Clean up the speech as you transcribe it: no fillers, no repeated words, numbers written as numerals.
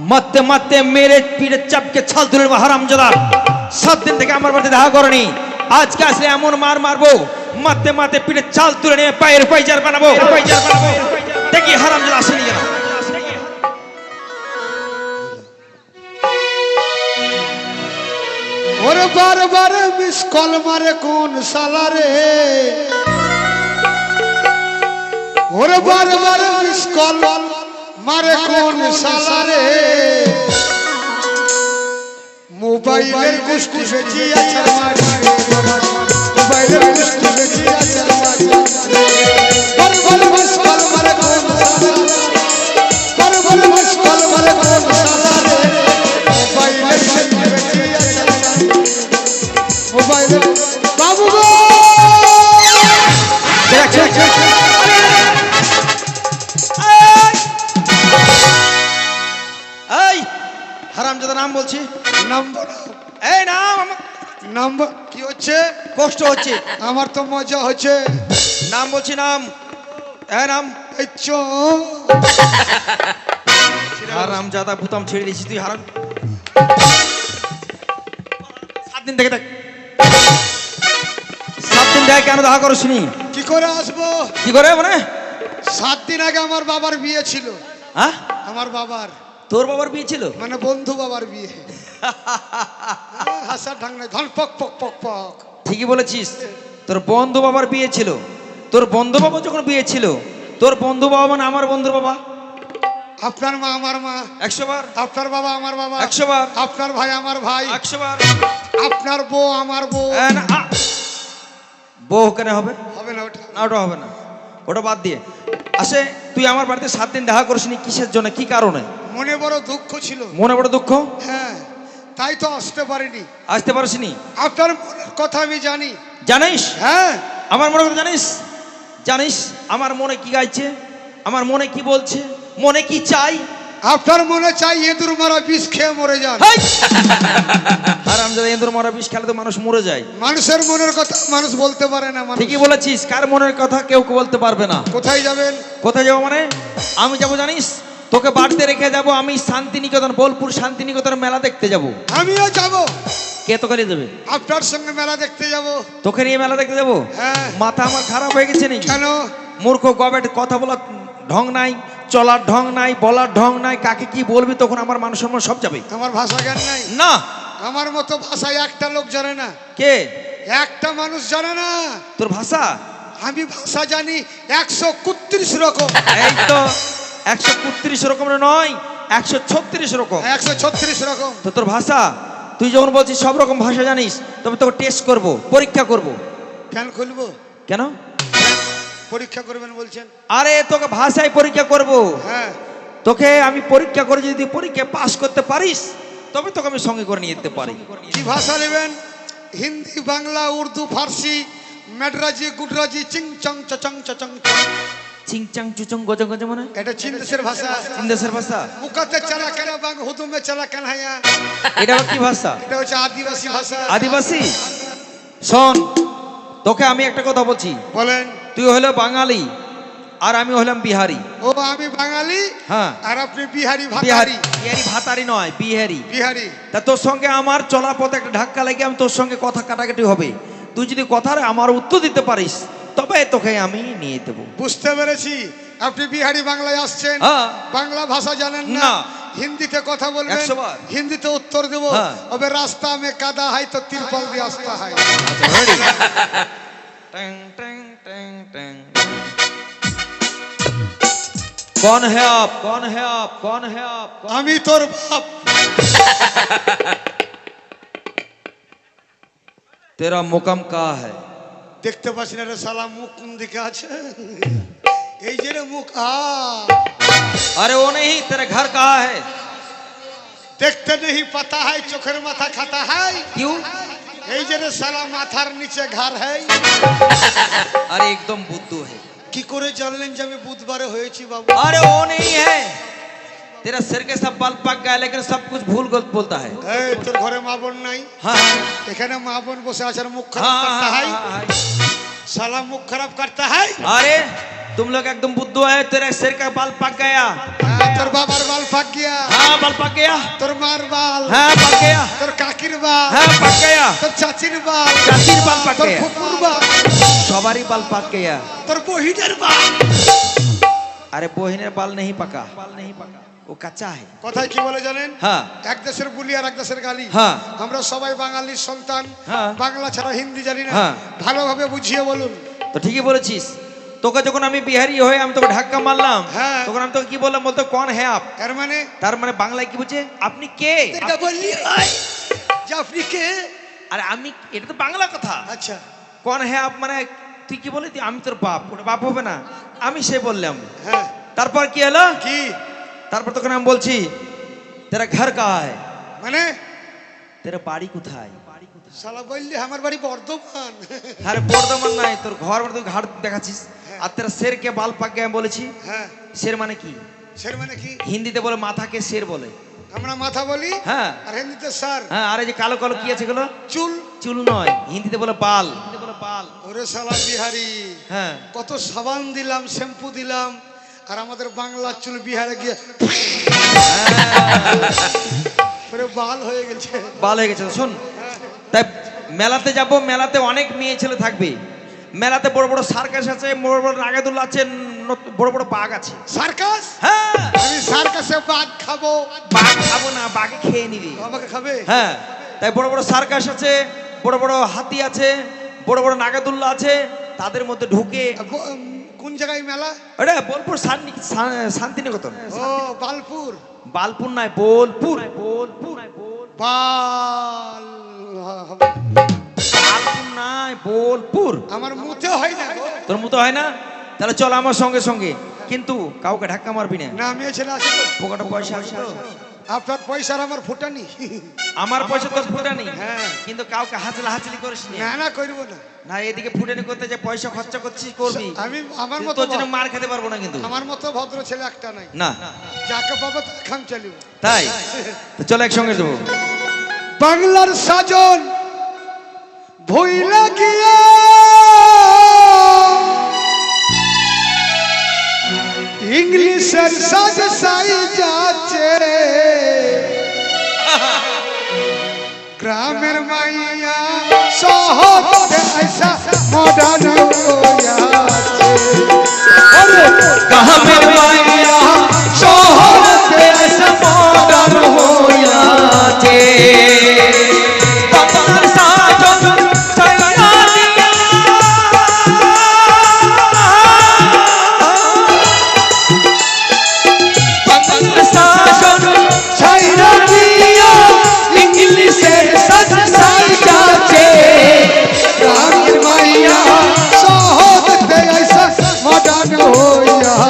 মারতে মারতে মেরে পিঠে চাপকে ছাল তুলে নেবো হারামজাদা। 7 দিন থেকে আমার বাড়িতে দেখা করেনি, আজকে আসলে এমন মার মারবো, মারতে মারতে পিঠে চাল তুলে নিয়ে পায়ের পাইজার বানাবো। দেখি হারামজাদা আসেনি কেন। ওরে বারবার মিস কল মারে কোন সালারে, ওরে বারবার মিস কল মারে কোন সালারে, মোবাইলের গোষ্ঠী বেঁচে আছে মোবাইলের গোষ্ঠী বেঁচে আছে বারবার মিস কল মারে কোন সালারে, বারবার মিস কল মারে কোন সালারে, মোবাইলের গোষ্ঠী বেঁচে আছে মোবাইলের। বাবু গো এই হারামজাদা নাম বলছি, নাম এই নাম। নাম কি হচ্ছে? কষ্ট হচ্ছে আমার তো মজা হচ্ছে। নাম বলছি, নাম। এই নাম। এই হারামজাদা বুতাম ছেড়ে দিয়েছি তুই হারাম। 7 দিন থেকে দেখ, 7 দিন থেকে কেন দেখা করছিনি? কি করে আসবো? কি করে মানে? 7 দিন আগে আমার বাবার বিয়ে ছিল। হ্যাঁ, আমার বাবার, তোর বাবার বিয়ে ছিল? মানে বন্ধু বাবার বিয়ে। হাসার ঢং নাই, ধন পক পক পক পক। ঠিকই বলেছিস, তোর বন্ধু বাবার বিয়ে ছিল। তোর বন্ধু বাবা যখন বিয়ে ছিল, তোর বন্ধু বাবা মানে আমার বন্ধুর বাবা। আপনার মা আমার মা 100 বার। আপনার বাবা আমার বাবা 100 বার। আপনার ভাই আমার ভাই 100 বার। আপনার বউ আমার বউ। বউ কেন হবে? হবে না ওটা, না ওটা হবে না, ওটা বাদ দিয়ে আসে। তুই আমার বাড়িতে 7 দিন দেখা করিসনি, কিসের জন্য, কি কারণে? মনে বড় দুঃখ ছিল। মনে বড় দুঃখ? হ্যাঁ, তাই তো আসতে পারিনি। আসতে পারিসনি? আপনার মনের কথা আমি জানি। জানিস? হ্যাঁ, আমার মনে কথা জানিস? জানিস আমার মনে কি গাইছে, আমার মনে কি বলছে, মনে কি চাই? আপনার মনে চাই ইঁদুর মারা বিষ খেয়ে মরে যান। হারামজাদা, ইঁদুর মারা বিষ খেলে তো মানুষ মরে যায়। মানুষের মনের কথা মানুষ বলতে পারে না। মানুষ ঠিকই বলেছিস, কার মনের কথা কেউ বলতে পারবে না। কোথায় যাবেন? কোথায় যাবো মানে? আমি যাবো জানিস, তোকে বাড়িতে রেখে যাবো আমি শান্তিনিকেতন, বোলপুর শান্তিনিকেতন মেলা দেখতে যাব। আমিও যাব। কে তোকে নিয়ে যাবে? আপনার সঙ্গে মেলা দেখতে যাব। তোকে নিয়ে মেলা দেখতে যাবো? হ্যাঁ। মাথা আমার খারাপ হয়ে গেছে নাকি? কেন? মূর্খ গবেট, কথা বলার ঢং নাই, চলার ঢং নাই, বলার ঢং নাই। কাকে কি বলবি তখন আমার মান সম্মান সব যাবে। আমার ভাষা জ্ঞান নাই? না, আমার মতো ভাষায় একটা লোক জানে না। কে? একটা মানুষ জানে না। তোর ভাষা? আমি ভাষা জানি 131 রকম। এই তো 132 রকমের নয়, 136 রকম। 136 রকম। তো তোর ভাষা, তুই যখন বলছিস সব রকম ভাষা জানিস, তবে তোকে টেস্ট করব, পরীক্ষা করব। কেন খুলবো? কেন পরীক্ষা করবেন বলছেন? আরে তোকে ভাষায় পরীক্ষা করব। হ্যাঁ, তোকে আমি পরীক্ষা করে, যদি পরীক্ষা পাস করতে পারিস তবে তোকে আমি সঙ্গে করে নিয়ে যেতে পারি। কি ভাষা নেবেন? হিন্দি, বাংলা, উর্দু, ফার্সি, মেডরাজি, গুজরাজি, চিং চং চং চং। চিংচাং চুচং গজ গজ মানে? এটা চীন দেশের ভাষা। চীন দেশের ভাষা? মুকাতে চালা কেন বাং হুদুমে চালা কেন হায়া। এটা কি ভাষা? এটা হচ্ছে আদিবাসী ভাষা। আদিবাসী? শোন, তোকে আমি একটা কথা বলছি। বলেন। তুই হলো বাঙালি আর আমি হলাম বিহারি। ও, আমি বাঙালি। হ্যাঁ। আর আপনি বিহারি বিহারি। ভাতারি। বিহারি ভাতারি নয়, বিহারি। বিহারি। তা তোর সঙ্গে আমার চলা পথে একটা ধাক্কা লেগে আমি তোর সঙ্গে কথা কাটাকাটি হবে। তুই যদি কথার আমার উত্তর দিতে পারিস তবে তোকে আমি নিয়ে দেবো। বুঝতে পেরেছি, আপনি বিহারি বাংলায় আসছেন। হ্যাঁ। বাংলা ভাষা জানেন না। না। হিন্দিতে কথা বলবেন। 100 বার। হিন্দিতে উত্তর দেব। হ্যাঁ। अबे रास्ता में कादा है तो तिरपल भी आस्ता है। कौन है आप? कौन है आप? कौन है आप? আমি তোর বাপ। तेरा मुकाम कहाँ है? দেখতে পাচ্ছি না রে শালা, মুখ কোন দিকে আছে? এই যে রে মুখ। अरे वो नहीं, तेरा घर कहाँ है? দেখতে नहीं पता है, চোখের মাথা खाता है। क्यों? এই যে রে শালা, মাথার নিচে ঘর है। अरे एकदम बुद्धू है। কি করে জানলেন যে আমি বুধবারে হয়েছি বাবু? अरे वो नहीं है, तेरा सिर के सब बाल पक गया लेकिन सब कुछ भूल गलत बोलता है। এই তোর ঘরে মা বোন নাই? हाँ এখানে মা বোন বসে আছে, মুখ हाँ খারাপ করता है। हाँ। শালা মুখ খারাপ করता है। अरे तुम लोग एकदम बुद्धू है, तेरे सिर का बाल पक गया। তোর বাবার বাল পাক গিয়া, हाँ बाल पक गया। তোর মার বাল, हाँ पक गया। তোর কাকির বাল, हाँ पक गया। তোর চাচির বাল, चाचीर बाल पक তোর गया। ফুপুর বাল, सवारी बाल पक गया। তোর বহিনের বাল। अरे बोहिनेर बाल नहीं पका, वो कच्चा है। কথায় কি বলে জানেন? हाँ এক দেশের বুলি আর এক দেশের গালি। হ্যাঁ। আমরা সবাই বাঙালির সন্তান, হ্যাঁ। বাংলা ছাড়া হিন্দি জানি না। হ্যাঁ। ভালোভাবে বুঝিয়ে বলুন। তো ঠিকই বলেছিস। তোকে যখন আমি বিহারি হয়ে আমি তোকে ধাক্কা মারলাম, হ্যাঁ। তখন আমি তোকে কি বললাম বলতো, কোন হ্যাঁ আপ? এর মানে তার মানে বাংলায় কি বলছে, আপনি কে? এটা বললি হয় যে আপনি কে? আরে আমি, এটা তো বাংলা কথা। আচ্ছা, কোন হ্যাঁ আপ মানে তুই কি বলি, তুই আমি তোর বাপ, ওটা বাপ হবে না। আমি সে বললাম। হ্যাঁ। তারপর কি হলো? কি তারপর তখন আমি বলছি, তেরা ঘর কাহা है? মানে? তেরা বাড়ি কোথায়? শালা বললি আমার বাড়ি বর্ধমান। আরে বর্ধমান নাই, তোর ঘর মানে তুই ঘাট দেখাচ্ছিস। আর তেরা শের কে বাল পাক গয়া বলেছি। হ্যাঁ। শের মানে কি? শের মানে কি? হিন্দিতে বলে মাথাকে শের বলে। আমরা মাথা বলি, হ্যাঁ। আর হিন্দিতে স্যার। হ্যাঁ, আর এই যে কালো কালো কি আছে গুলো? চুল। চুল নয়, হিন্দিতে বলে বাল। ওরে শালা বিহারি, হ্যাঁ। কত সাবান দিলাম, শ্যাম্পু দিলাম, আর আমাদের বাংলার চুল বিহারে গিয়ে ওরে বাল হয়ে গেছে। বাল হয়ে গেছে। শোন, তাই মেলাতে যাব, মেলাতে অনেক মেয়ে ছেলে থাকবে। মেলাতে বড় বড় সার্কাস আছে, বড় বড় নাগাদুল্লা আছে, বড় বড় বাঘ আছে। সার্কাস? হ্যাঁ। আমি সার্কাসে বাঘ খাবো? বাঘ খাবো না, বাঘে খেয়ে নিবি। আমাকে খাবে? হ্যাঁ। তাই বড় বড় সার্কাস আছে, বড় বড় হাতি আছে, বড় বড় নাগাদুল্লা আছে, তাদের মধ্যে ঢুকে। কোন জায়গায় মেলা? ওটা বোলপুর শান্তিনিকেতন। ও বালপুর। বালপুর নয়, বোলপুর। বাল হবে। বালপুর নয়, বোলপুর। আমার মুতে হয় না গো। তোর মতো হয় না? তাহলে চল আমার সঙ্গে সঙ্গে, কিন্তু কাউকে ধাক্কা মারবি না। না, মেয়ে ছেলে আছে তো? পকেটে পয়সা আছে তো? আপনার পয়সার আমার ফুটানি। আমার পয়সা তোর ফুটা নেই, হ্যাঁ। কিন্তু কাউকে হাতলি করিস না। না না, করবো না। না, এদিকে ফুটানি করতে যে পয়সা খরচা করছিস করবি। আমি আমার কিন্তু মতো তোর জন্য মার খেতে পারবো না কিন্তু। আমার মতো ভদ্র ছেলে একটা নাই। না, যাকে পাবো তাকে খাম চালিব। তাই তো চল একসঙ্গে যাবো। বাংলার সাজন ভুইলা গিয়া ইংলিশের সাজ সাই যাচ্ছে, গ্রামের মাইয়া শহরে আইসা মডার্ন হইয়াছে। আরে গ্রামের মাইয়া শহরে আইসা মডার্ন হইয়াছে। বাংলার সাজন ছাইয়া দিয়া, বাংলার সাজন ছাইরা দিয়া ইংলিশের সাজ সাই যাচ্ছে। গ্রামের মাইয়া শহরে আইসা মডার্ন হইয়াছে।